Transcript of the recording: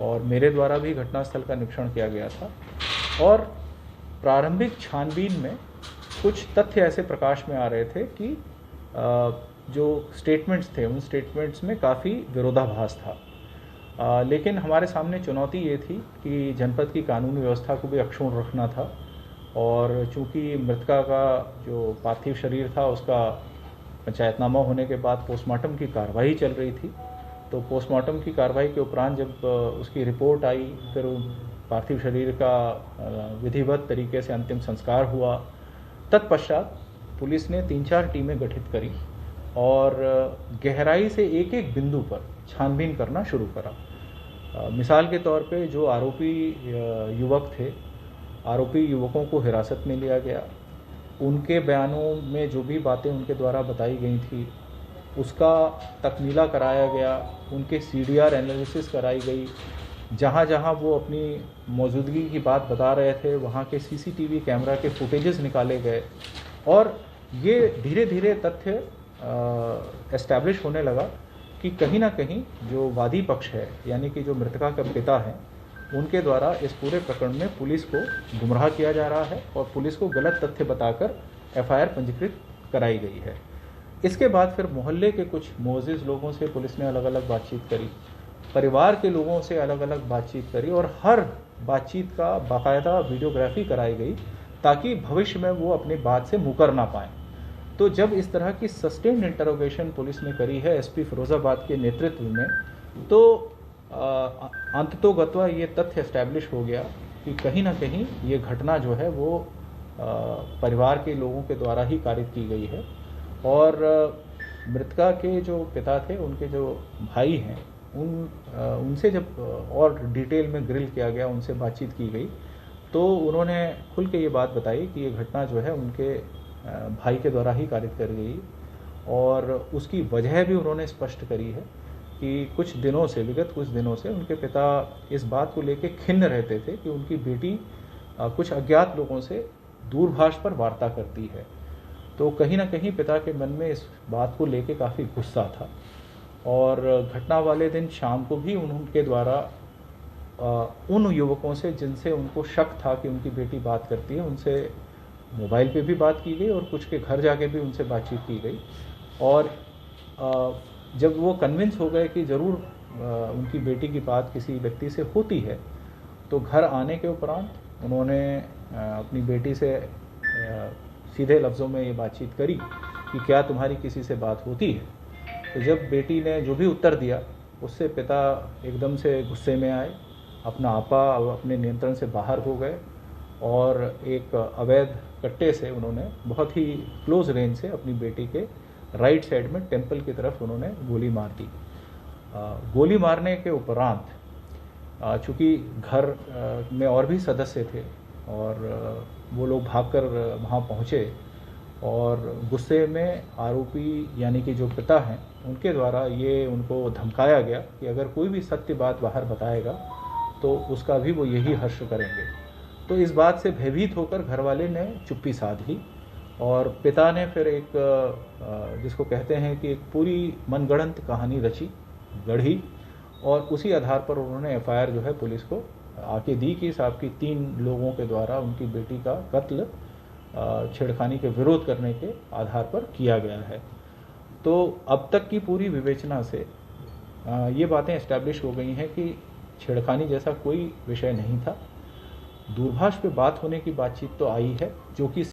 और मेरे द्वारा भी घटनास्थल का निरीक्षण किया गया था और प्रारंभिक छानबीन में कुछ तथ्य ऐसे प्रकाश में आ रहे थे कि जो स्टेटमेंट्स थे उन स्टेटमेंट्स में काफ़ी विरोधाभास था। लेकिन हमारे सामने चुनौती ये थी कि जनपद की कानूनी व्यवस्था को भी अक्षुण्ण रखना था और चूंकि मृतका का जो पार्थिव शरीर था उसका पंचायतनामा होने के बाद पोस्टमार्टम की कार्रवाई चल रही थी, तो पोस्टमार्टम की कार्रवाई के उपरांत जब उसकी रिपोर्ट आई, फिर पार्थिव शरीर का विधिवत तरीके से अंतिम संस्कार हुआ। तत्पश्चात पुलिस ने 3-4 टीमें गठित करी और गहराई से एक एक बिंदु पर छानबीन करना शुरू करा। मिसाल के तौर पे जो आरोपी युवक थे, आरोपी युवकों को हिरासत में लिया गया, उनके बयानों में जो भी बातें उनके द्वारा बताई गई थी उसका तकमीला कराया गया, उनके CDR एनालिसिस कराई गई, जहाँ जहाँ वो अपनी मौजूदगी की बात बता रहे थे वहाँ के CCTV कैमरा के फुटेजेस निकाले गए और ये धीरे धीरे तथ्य एस्टैब्लिश होने लगा कि कहीं ना कहीं जो वादी पक्ष है यानी कि जो मृतका का पिता है उनके द्वारा इस पूरे प्रकरण में पुलिस को गुमराह किया जा रहा है और पुलिस को गलत तथ्य बताकर FIR पंजीकृत कराई गई है। इसके बाद फिर मोहल्ले के कुछ मोअज़्ज़िज़ लोगों से पुलिस ने अलग अलग बातचीत करी, परिवार के लोगों से अलग अलग बातचीत करी और हर बातचीत का बाकायदा वीडियोग्राफी कराई गई ताकि भविष्य में वो अपनी बात से मुकर ना पाएँ। तो जब इस तरह की सस्टेन्ड इंटरोगेशन पुलिस ने करी है SP फिरोज़ाबाद के नेतृत्व में, तो अंततोगत्वा ये तथ्य एस्टैब्लिश हो गया कि कहीं ना कहीं ये घटना जो है वो परिवार के लोगों के द्वारा ही कारित की गई है और मृतका के जो पिता थे, उनके जो भाई हैं, उनसे जब और डिटेल में ग्रिल किया गया, उनसे बातचीत की गई, तो उन्होंने खुल के ये बात बताई कि ये घटना जो है उनके भाई के द्वारा ही कारित कर गई और उसकी वजह भी उन्होंने स्पष्ट करी है कि विगत कुछ दिनों से उनके पिता इस बात को लेकर खिन्न रहते थे कि उनकी बेटी कुछ अज्ञात लोगों से दूरभाष पर वार्ता करती है। तो कहीं ना कहीं पिता के मन में इस बात को लेकर काफ़ी गुस्सा था और घटना वाले दिन शाम को भी उनके द्वारा उन युवकों से जिनसे उनको शक था कि उनकी बेटी बात करती है, उनसे मोबाइल पे भी बात की गई और कुछ के घर जाके भी उनसे बातचीत की गई और जब वो कन्विंस हो गए कि ज़रूर उनकी बेटी की बात किसी व्यक्ति से होती है, तो घर आने के उपरांत उन्होंने अपनी बेटी से सीधे लफ्ज़ों में ये बातचीत करी कि क्या तुम्हारी किसी से बात होती है। तो जब बेटी ने जो भी उत्तर दिया उससे पिता एकदम से गुस्से में आए, अपना आपा अपने नियंत्रण से बाहर हो गए और एक अवैध कट्टे से उन्होंने बहुत ही क्लोज रेंज से अपनी बेटी के राइट साइड में टेम्पल की तरफ उन्होंने गोली मार दी। गोली मारने के उपरांत चूँकि घर में और भी सदस्य थे और वो लोग भागकर वहाँ पहुँचे और गुस्से में आरोपी यानी कि जो पिता हैं उनके द्वारा ये उनको धमकाया गया कि अगर कोई भी सत्य बात बाहर बताएगा तो उसका भी वो यही हर्ष करेंगे। तो इस बात से भयभीत होकर घर वाले ने चुप्पी साध ली और पिता ने फिर एक जिसको कहते हैं कि एक पूरी मनगढ़ंत कहानी गढ़ी और उसी आधार पर उन्होंने FIR जो है पुलिस को आके दी कि साहब की 3 लोगों के द्वारा उनकी बेटी का कत्ल छेड़खानी के विरोध करने के आधार पर किया गया है। तो अब तक की पूरी विवेचना से ये बातें एस्टैब्लिश हो गई हैं कि छेड़खानी जैसा कोई विषय नहीं था। दूरभाष पे बात होने की बातचीत तो आई है जो कि